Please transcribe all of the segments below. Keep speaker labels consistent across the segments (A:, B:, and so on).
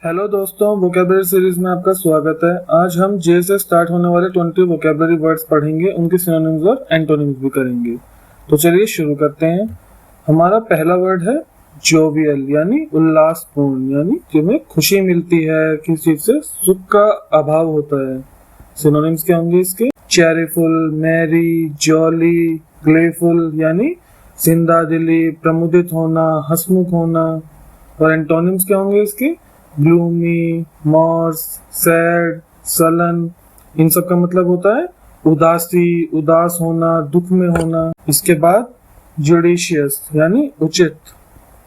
A: Hello दोस्तों, vocabulary series में आपका स्वागत है। आज हम जे से स्टार्ट होने वाले 20 वोकैबुलरी वर्ड्स पढ़ेंगे, उनके सिनोनिम्स और एंटोनिम्स भी करेंगे। तो चलिए शुरू करते हैं। हमारा पहला वर्ड है जोवियल, यानी उल्लासपूर्ण, यानी जिसमें खुशी मिलती है, किसी चीज से सुख का अभाव होता है। सिनोनिम्स क्या होंगे इसके? चेरीफुल, मैरी, जॉली, ग्लेफुल, यानी जिंदादिली, प्रमुदित होना, हंसमुख होना। और एंटोनिम्स क्या होंगे इसके? Gloomy, morose, sad, sullen. इन सब का मतलब होता है उदासी, उदास होना, दुख में होना। इसके बाद जुडिशियस, यानी उचित।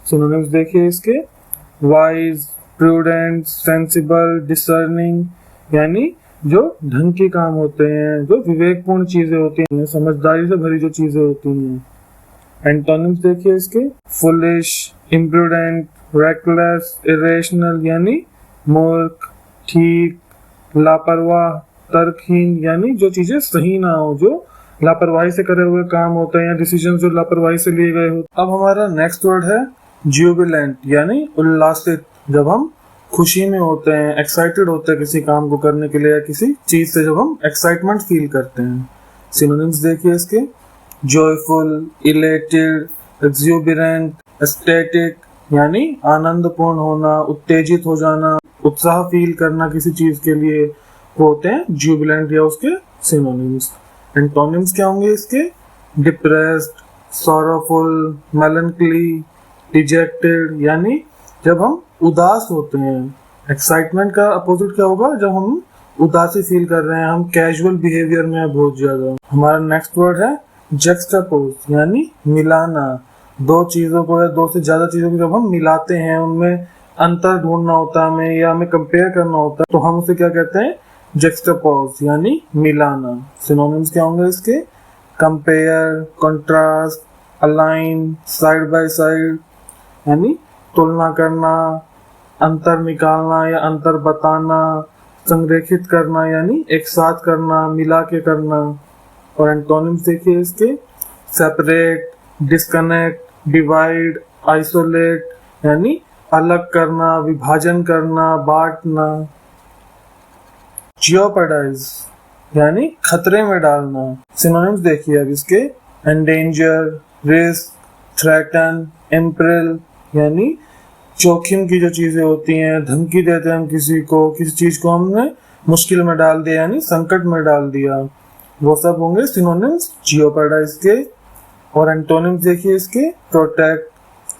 A: सिनोनिम्स देखिए इसके: वाइज, प्रूडेंट, सेंसिबल, डिसर्निंग, यानी जो ढंग के काम होते हैं, जो विवेकपूर्ण चीजें होती हैं, समझदारी से भरी जो चीजें होती हैं। एंटोनिम्स देखिए इसके: फुलिश, इम्प्रूडेंट, रेकलेस, इरेशनल, यानी मूर्ख, ठीक, लापरवाह, तर्कहीन, यानी जो चीजें सही ना हो, जो लापरवाही से करे हुए काम होते हैं या डिसीजन जो लापरवाही से लिए गए हो। अब हमारा नेक्स्ट वर्ड है जुबिलेंट, यानी उल्लासित। जब हम खुशी में होते हैं, एक्साइटेड होते हैं किसी काम को करने के लिए या किसी चीज से जब हम एक्साइटमेंट फील करते हैं। सिनोनिम्स देखिए इसके: जॉयफुल, इलेटेड, एक्सुबरेंट, एस्थेटिक, यानी आनंदपूर्ण होना, उत्तेजित हो जाना, उत्साह फील करना किसी चीज के लिए, होते हैं जुबिलेंट या उसके सिनोनिम्स। एंटोनिम्स क्या होंगे इसके? डिप्रेस्ड, सॉरोफुल, मेलंकली, डिजेक्टेड, यानी जब हम उदास होते हैं। एक्साइटमेंट का अपोजिट क्या होगा? जब हम उदासी फील कर रहे हैं, हम कैजुअल बिहेवियर में है बहुत ज्यादा। हमारा नेक्स्ट वर्ड है जक्सटापोज, यानी मिलाना। दो चीजों को या दो से ज्यादा चीजों को जब हम मिलाते हैं, उनमें अंतर ढूंढना होता है हमें या हमें कंपेयर करना होता है, तो हम उसे क्या कहते हैं? जक्सटापोज, यानी मिलाना। सिनोनिम्स क्या होंगे इसके? Compare, contrast, align, side by side, यानी तुलना करना, अंतर निकालना या अंतर बताना, संरेखित करना, यानी एक साथ करना, मिला के करना। और एंटोनिम्स देखिए इसके: सेपरेट, डिस्कनेक्ट, डिवाइड, आइसोलेट, यानी अलग करना, विभाजन करना, बांटना। जियोपर्डाइज, यानी खतरे में डालना। सिनोनिम्स देखिए अब इसके: एंडेंजर, रिस्क, थ्रेटन, इम्परिल, यानी जोखिम की जो चीजें होती हैं, धमकी देते हैं हम किसी को, किसी चीज को हमने मुश्किल में डाल दिया, यानी संकट में डाल दिया, वो सब होंगे सिनोनिम्स जियोपर्डाइज के। और एंटोनिम्स देखिए इसके: प्रोटेक्ट,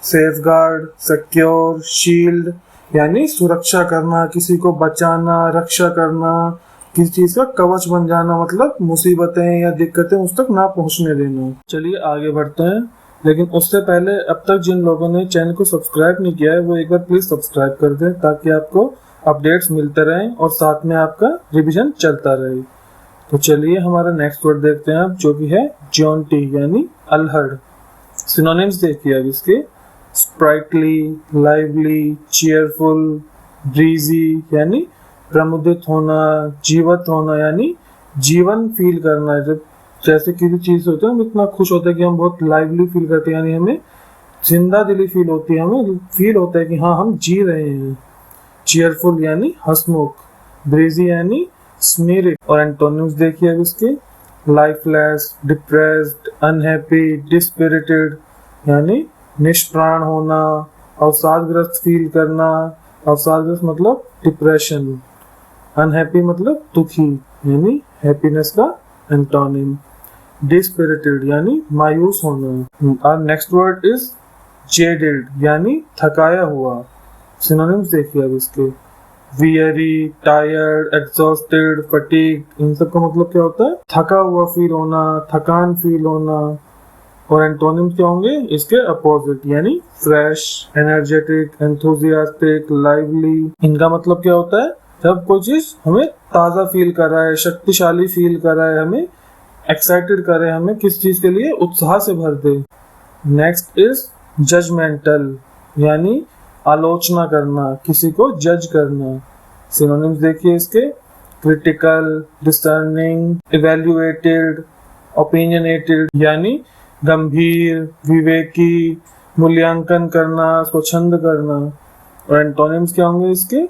A: सेफगार्ड, सिक्योर, शील्ड, यानी सुरक्षा करना, किसी को बचाना, रक्षा करना, किसी चीज का कवच बन जाना, मतलब मुसीबतें या दिक्कतें उस तक ना पहुंचने देना। चलिए आगे बढ़ते हैं, लेकिन उससे पहले अब तक जिन लोगों ने चैनल को सब्सक्राइब नहीं किया है वो एक बार प्लीज सब्सक्राइब कर दें, ताकि आपको अपडेट्स मिलते रहें और साथ में आपका रिवीजन चलता रहे। तो चलिए हमारा नेक्स्ट वर्ड देखते हैं अब, जो कि है जॉन्टी, यानी अल्हड़। सिनोनिम्स देखिए अब इसके: स्प्राइटली, लाइवली, चीयरफुल, ब्रीजी, यानी प्रमुदित होना, जीवत होना, यानी जीवन फील करना। जब जैसे किसी चीज होती है हम इतना खुश होते हैं कि हम बहुत लाइवली फील करते हैं, यानी हमें जिंदा दिली फील होती है, हमें फील होता है कि हाँ हम जी रहे हैं। चीयरफुल, यानी हंसमुख, ब्रीजी, यानी स्मिरिट। और एंटोनिम्स देखिए अब इसके: लाइफलेस, डिप्रेस्ड, अनहैप्पी, डिस्पिरिटेड, यानी निष्प्राण होना, अवसादग्रस्त फील करना। अवसादग्रस्त मतलब डिप्रेशन, अनहैप्पी मतलब दुखी, यानी हैप्पीनेस का एंटोनिम। डिस्पिरिटेड, यानी मायूस होना। और नेक्स्ट वर्ड इज जेडेड, यानी थकाया हुआ। सिनोनिम्स देखिए अब इसके: वियरी, टायर्ड, एग्जॉस्टेड, फटीग। इन सब का मतलब क्या होता है? थका हुआ फील होना, थकान फील होना। और एंटोनिम्स क्या होंगे इसके अपोजिट, यानी फ्रेश, एनर्जेटिक, एंथुजियास्टिक, लाइवली। इनका मतलब क्या होता है? जब कोई चीज हमें ताजा फील कर रहा है, शक्तिशाली फील कर रहा है, हमें एक्साइटेड कर रहे हैं, हमें किस चीज के लिए उत्साह से भर दे। नेक्स्ट इज जजमेंटल, यानी आलोचना करना, किसी को जज करना। सिनोनिम्स देखिए इसके: क्रिटिकल, डिसर्निंग, इवैल्यूएटेड, ओपिनियनेटेड, यानी गंभीर, विवेकी, मूल्यांकन करना, स्वच्छंद करना। और एंटोनिम्स क्या होंगे इसके?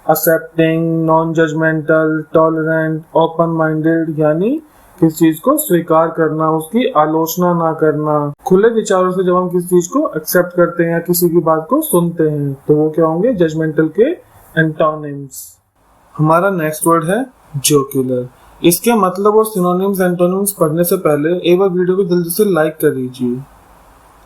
A: Accepting, non judgmental, tolerant, open minded यानी किसी चीज को स्वीकार करना, उसकी आलोचना ना करना। खुले विचारों से जब हम किसी चीज को एक्सेप्ट करते हैं या किसी की बात को सुनते हैं तो वो क्या होंगे, जजमेंटल के एंटोनिम्स। हमारा नेक्स्ट वर्ड है जोक्युलर। इसके मतलब और सिनोनिम्स एंटोनिम्स पढ़ने से पहले एक बार वीडियो को जल्दी से लाइक कर दीजिए।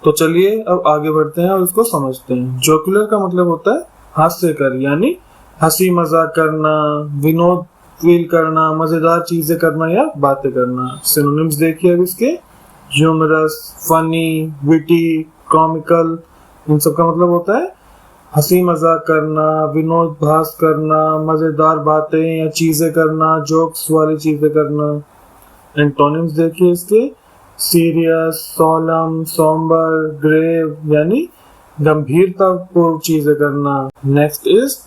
A: तो चलिए अब आगे बढ़ते हैं और इसको समझते हैं। जोक्युलर का मतलब होता है हास्यकर, यानी हंसी मजाक करना, विनोद फील करना, मजेदार चीजें करना या बातें करना। सिनोनिम्स देखिए अब इसके, ह्यूमरस, फनी, विटी, कॉमिकल। इन सब का मतलब होता है हंसी मजाक करना, विनोद भास करना, मजेदार बातें या चीजें करना, जोक्स वाली चीजें करना। एंटोनिम्स देखिए इसके, सीरियस, सोलम, सोम्बर, ग्रेव यानी गंभीरतापूर्ण चीजें करना। नेक्स्ट इज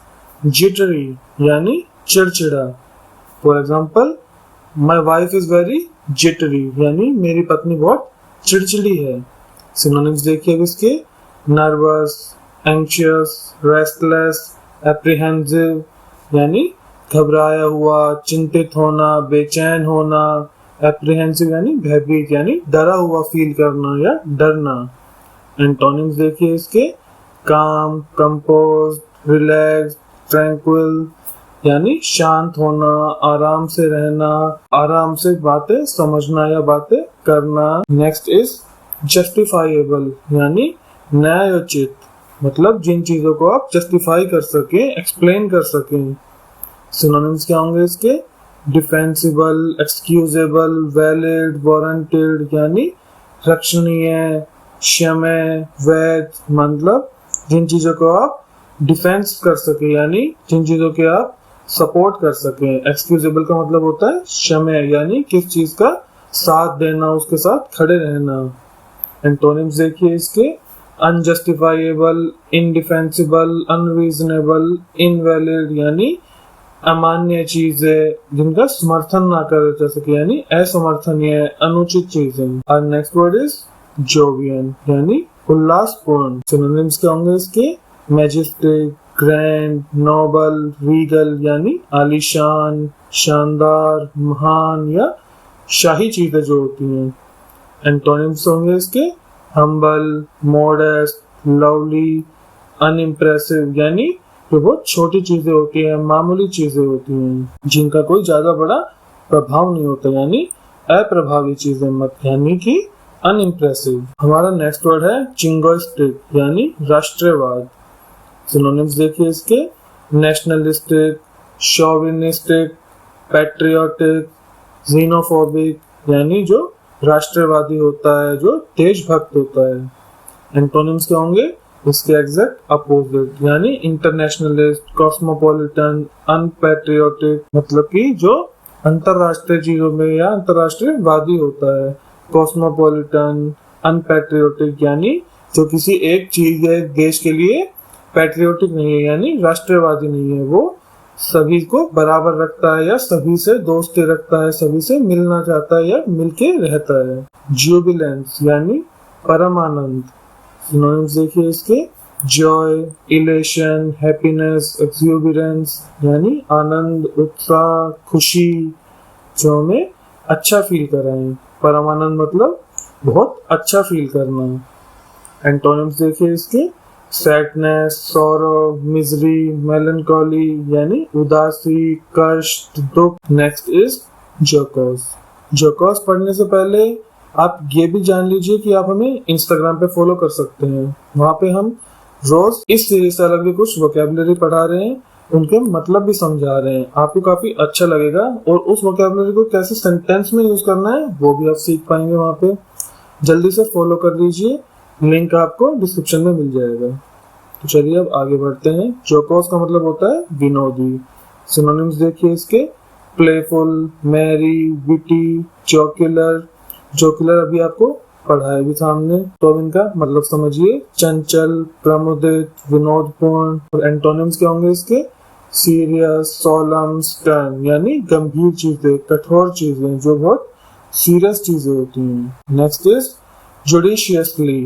A: जिटरी यानी चिड़चिड़ा। For example, my wife is very jittery यानी मेरी पत्नी बहुत चिड़चिड़ी है। सिनोनिम्स देखिए अब इसके, नर्वस, एंशियस, रेस्टलेस, एप्रीहेंसिव यानी घबराया हुआ, चिंतित होना, बेचैन होना। एप्रीहेंसिव यानी भयभीत यानी डरा हुआ फील करना या डरना। एंटोनिम्स देखिए इसके, काम, कंपोज, रिलैक्स, ट्रैंक्विल यानी शांत होना, आराम से रहना, आराम से बातें समझना या बातें करना। नेक्स्ट इज जस्टिफाइएबल यानी न्यायोचित, मतलब जिन चीजों को आप जस्टिफाई कर सके, एक्सप्लेन कर सके। सिनोनिम्स क्या होंगे इसके, डिफेंसिबल, एक्सक्यूजेबल, वैलिड, वारंटेड यानी रक्षणीय, क्षम्य, वैध, मतलब जिन चीजों को आप डिफेंस कर सके यानी जिन चीजों के आप सपोर्ट कर सके। एक्सक्यूजेबल का मतलब होता है क्षम्य यानी किस चीज का साथ देना, उसके साथ खड़े रहना। एंटोनिम्स देखिए इसके, अनजस्टिफाइएबल, इनडिफेंसिबल, अनरीजनेबल, इनवैलिड यानी अमान्य चीजें जिनका समर्थन ना करा जा सके यानी असमर्थनीय, अनुचित चीजें। और नेक्स्ट वर्ड इज जोवियन यानी उल्लासपूर्ण। सिनोनिम्स क्या होंगे इसके, मैजेस्टिक, ग्रैंड, नोबल, रीगल यानी आलीशान, शानदार, महान या शाही चीजें जो होती हैं। एंटोनिम्स होंगे इसके, हम्बल, मॉडेस्ट, लवली, अनइम्प्रेसिव यानी जो बहुत छोटी चीजें होती हैं, मामूली चीजें होती हैं, जिनका कोई ज्यादा बड़ा प्रभाव नहीं होता यानी अप्रभावी चीजें मत, यानी कि अनइम्प्रेसिव। हमारा नेक्स्ट वर्ड है चिंगोइस्टिक यानी राष्ट्रवाद। सिनोनिम्स देखिए इसके, नेशनलिस्टिक, शोविनिस्टिक, पैट्रियोटिक, जीनोफोबिक यानी जो राष्ट्रवादी होता है, जो देशभक्त होता है। एंटोनिम्स क्या होंगे इसके एग्जैक्ट अपोजिट यानी इंटरनेशनलिस्ट, कॉस्मोपॉलिटन, अनपैट्रियोटिक, मतलब कि जो अंतरराष्ट्रीय चीजों में या अंतरराष्ट्रीय वादी होता है। कॉस्मोपॉलिटन, अनपैट्रियोटिक यानी जो किसी एक चीज या एक देश के लिए पैट्रियोटिक नहीं है यानी राष्ट्रवादी नहीं है, वो सभी को बराबर रखता है या सभी से दोस्ती रखता है, सभी से मिलना चाहता है या मिलके रहता है। जुबिलेंस यानी परम आनंद। सिनोनिम्स देखिए इसके, जॉय, इलेशन, हैप्पीनेस, एक्सुबरेंस यानी आनंद, उत्साह, खुशी, जो हमें अच्छा फील कराएं। परम आनंद मतलब बहुत अच्छा फील करना। एंटोनिम्स देखिए इसके, सैडनेस, सॉरो, मिजरी, मेलनकॉली यानी उदासी, कष्ट, दुख। Next is जोकोस। जोकोस पढ़ने से पहले आप ये भी जान लीजिए कि आप हमें इंस्टाग्राम पे फॉलो कर सकते हैं। वहाँ पे हम रोज इस सीरीज से अलग भी कुछ वोकैबुलरी पढ़ा रहे हैं, उनके मतलब भी समझा रहे हैं। आपको काफी अच्छा लगेगा और उस वोकैबुलरी को कैसे सेंटेंस में यूज करना है वो भी आप सीख पाएंगे वहाँ पे। जल्दी से फॉलो कर लीजिए, लिंक आपको डिस्क्रिप्शन में मिल जाएगा। तो चलिए अब आगे बढ़ते हैं। जोकोस का मतलब होता है विनोदी। सिनोनिम्स देखिए इसके, प्लेफुल, मैरी, विटी, जोक्युलर। जोक्युलर अभी आपको पढ़ा है भी सामने, तो अब इनका मतलब समझिए, चंचल, प्रमुदित, विनोदपूर्ण। और एंटोनिम्स क्या होंगे इसके, सीरियस, सोलम, स्टर्न यानी गंभीर चीजें, कठोर चीजें, जो बहुत सीरियस चीजें होती हैं। नेक्स्ट इज जुडिशियसली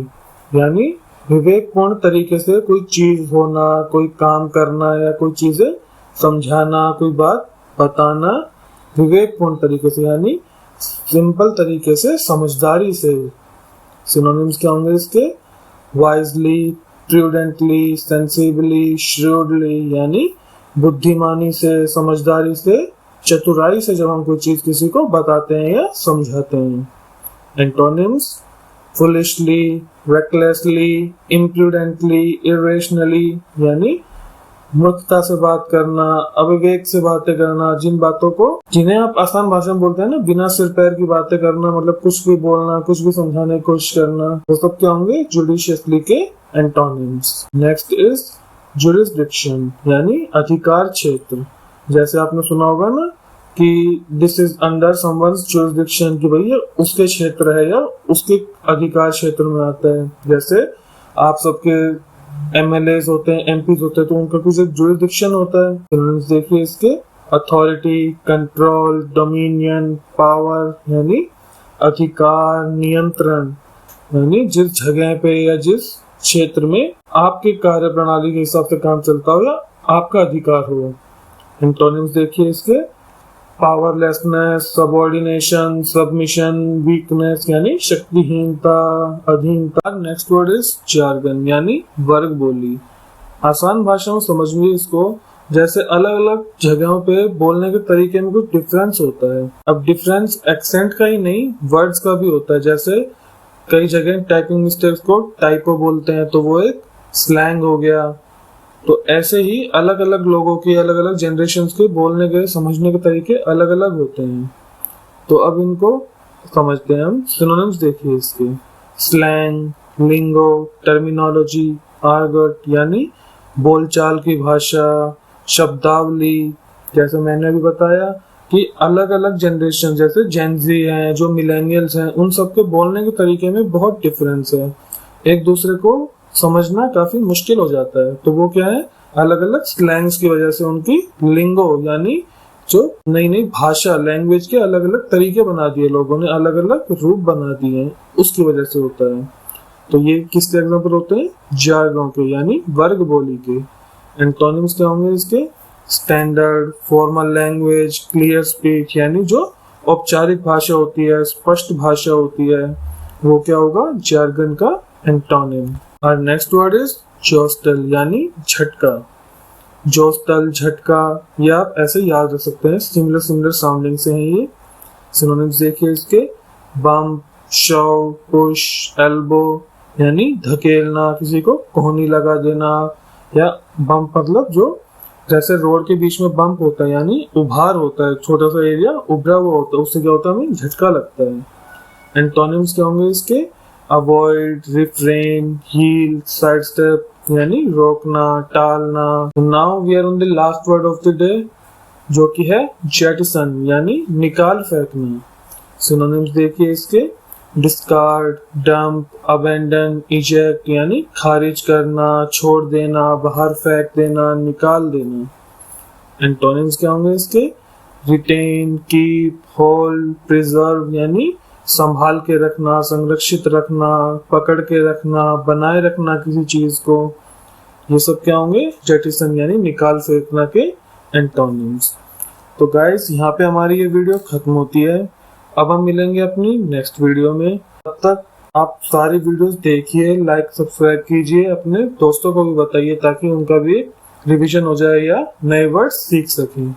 A: यानी विवेकपूर्ण तरीके से कोई चीज होना, कोई काम करना या कोई चीजें समझाना, कोई बात बताना विवेकपूर्ण तरीके से, यानी सिंपल तरीके से, समझदारी से। सिनोनिम्स क्या होंगे इसके? वाइजली, प्रूडेंटली, सेंसिबली, श्रूडली, यानी बुद्धिमानी से, समझदारी से, चतुराई से जब हम कोई चीज किसी को बताते हैं या समझाते हैं। एंटोनिम्स फुलिशली, रेकलेसली, इम्प्रूडेंटली, इरेशनली, यानी मूर्खता से बात करना, अविवेक से बातें करना, जिन बातों को जिन्हें आप आसान भाषा में बोलते हैं ना, बिना सिर पैर की बातें करना, मतलब कुछ भी बोलना, कुछ भी समझाने की कोशिश करना, वो सब क्या होंगे? जुडिशियसली के एंटोनिम्स। नेक्स्ट इज जुरिसडिक्शन, यानी अधिकार क्षेत्र। जैसे आपने सुना होगा ना कि this is under someone's jurisdiction, कि भैया उसके क्षेत्र है या उसके अधिकार क्षेत्र में आता है। जैसे आप सबके MLAs होते हैं, MPs होते हैं, तो उनका कुछ एक जुरिसडिक्शन होता है। देखिए इसके अथॉरिटी, कंट्रोल, डोमिनियन, पावर, यानी अधिकार, नियंत्रण, यानी जिस जगह पे या जिस क्षेत्र में आपके कार्य प्रणाली के हिसाब से काम चलता हो या आपका अधिकार हो। एंटोनिम्स देखिए इसके पावरलेसनेस, सबऑर्डिनेशन, सबमिशन, वीकनेस, यानी शक्तिहीनता, अधीनता। नेक्स्ट वर्ड इज जार्गन, यानी वर्ग बोली। आसान भाषा में समझिए इसको, जैसे अलग अलग जगहों पे बोलने के तरीके में कुछ डिफरेंस होता है। अब डिफरेंस एक्सेंट का ही नहीं, वर्ड्स का भी होता है। जैसे कई जगह टाइपिंग मिस्टेक्स को टाइपो बोलते हैं, तो वो एक स्लैंग हो गया। तो ऐसे ही अलग अलग लोगों के, अलग अलग जनरेशन के बोलने के, समझने के तरीके अलग अलग होते हैं। तो अब इनको समझते हैं हम। सिनोनिम्स देखिए इसके स्लैंग, लिंगो, टर्मिनोलॉजी, आर्गट, यानी बोलचाल की भाषा, शब्दावली। जैसे मैंने अभी बताया कि अलग अलग जनरेशन, जैसे जेनजी हैं, जो मिलेनियल्स हैं, उन सबके बोलने के तरीके में बहुत डिफरेंस है। एक दूसरे को समझना काफी मुश्किल हो जाता है। तो वो क्या है? अलग अलग स्लैंग्स की वजह से उनकी लिंगो, यानी जो नई नई भाषा, लैंग्वेज के अलग अलग तरीके बना दिए लोगों ने, अलग अलग रूप बना दिए हैं, उसकी वजह से होता है। तो ये किसके एग्जाम्पल होते हैं? जार्गन के, यानी वर्ग बोली के। एंटोनिम्स क्या होंगे इसके? Standard, formal language, clear speech, यानी जो औपचारिक भाषा होती है, स्पष्ट भाषा होती है, वो क्या होगा? जार्गन का एंटोनिम। और नेक्स्ट वर्ड इज जोस्टल, यानी झटका। जोस्टल, झटका, ये आप ऐसे याद रख सकते हैं, सिमिलर सिमिलर साउंडिंग से हैं ये। सिनोनिम्स देखिए इसके बम्प, शव, पुश, एल्बो, यानी धकेलना, किसी को कोहनी लगा देना, या बम्प मतलब जो जैसे रोड के बीच में बम्प होता है, यानी उभार होता है, छोटा सा एरिया उभरा हुआ होता है, उससे क्या होता है? हमें झटका लगता है। एंटोनिम्स क्या होंगे इसके? Avoid, refrain, heal, side step, यानी रोकना, टालना। Now we are on the last word of the day, जो कि है जेटिसन, यानी निकाल फेंकना। सिनोनिम्स देखिए इसके डिस्कार्ड, डंप, अबेंडन, इजेक्ट, यानी खारिज करना, छोड़ देना, बाहर फेंक देना, निकाल देना। एंटोनिम्स क्या होंगे इसके? रिटेन, कीप, होल्ड, प्रिजर्व, यानी संभाल के रखना, संरक्षित रखना, पकड़ के रखना, बनाए रखना किसी चीज को। ये सब क्या होंगे? जेटिसन, यानी निकाल फेंकना के एंटोनिम्स। तो गाइस, यहाँ पे हमारी ये वीडियो खत्म होती है। अब हम मिलेंगे अपनी नेक्स्ट वीडियो में। तब तक आप सारी वीडियोस देखिए, लाइक सब्सक्राइब कीजिए, अपने दोस्तों को भी बताइए ताकि उनका भी रिवीजन हो जाए या नए वर्ड सीख सकें।